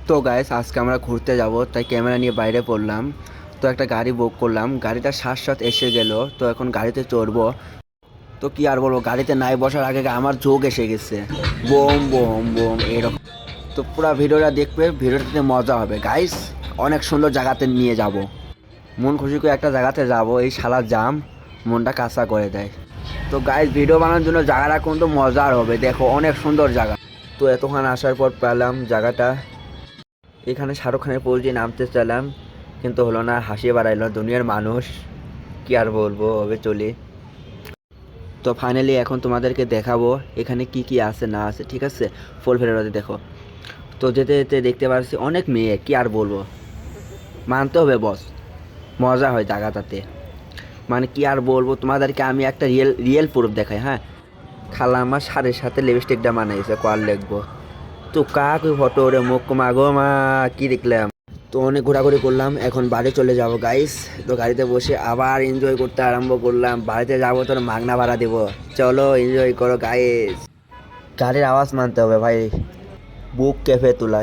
তো গাইস আজকে আমরা ঘুরতে যাব, তাই ক্যামেরা নিয়ে বাইরে পড়লাম। তো একটা গাড়ি বুক করলাম, গাড়িটা সাত এসে গেল। তো এখন গাড়িতে চড়বো। তো কি আর বলবো, গাড়িতে নাই বসার আগে আমার চোখ এসে গেছে। বোম বোম বোম এরকম। তো পুরো ভিডিওটা দেখবে, ভিডিওটাতে মজা হবে গাইস। অনেক সুন্দর জায়গাতে নিয়ে যাব। মন খুশি করে একটা জায়গাতে যাব, এই শালা জাম মনটা কাঁচা করে দেয়। তো গাইস ভিডিও বানানোর জন্য জায়গাটা কিন্তু মজার হবে, দেখো অনেক সুন্দর জায়গা। তো এতক্ষণ আসার পর পেলাম জায়গাটা। এখানে শাহরুখ খানের পোজ দিয়ে নামতে চাইলাম, কিন্তু হলো না, হাসিয়ে বাড়াইলো দুনিয়ার মানুষ। কি আর বলবো, হবে চলি। তো ফাইনালি এখন তোমাদেরকে দেখাবো এখানে কি কি আছে না আছে, ঠিক আছে? ফুল ফেরোতে দেখো। তো যেতে যেতে দেখতে পাচ্ছি অনেক মেয়ে, কি আর বলবো, মানতে হবে বস। মজা হয় জায়গাটাতে, মানে কি আর বলবো তোমাদেরকে, আমি একটা রিয়েল রিয়েল প্রুফ দেখাই। হ্যাঁ, খালা আমার শাড়ির সাথে লিপস্টিকটা বানাইছে, কল লিখবো। তো কাক ওই ফটো ওরে মুখ মাগো মা, কি দেখলাম। তো অনেক ঘোরাঘুরি করলাম, এখন বাড়ি চলে যাব গাইস। তো গাড়িতে বসে আবার এনজয় করতে আরম্ভ করলাম। বাড়িতে যাবো তোর মাগনা ভাড়া দেবো। চলো এনজয় করো গাইস। গাড়ির আওয়াজ মানতে হবে ভাই, বুক কেঁপে তোলায়।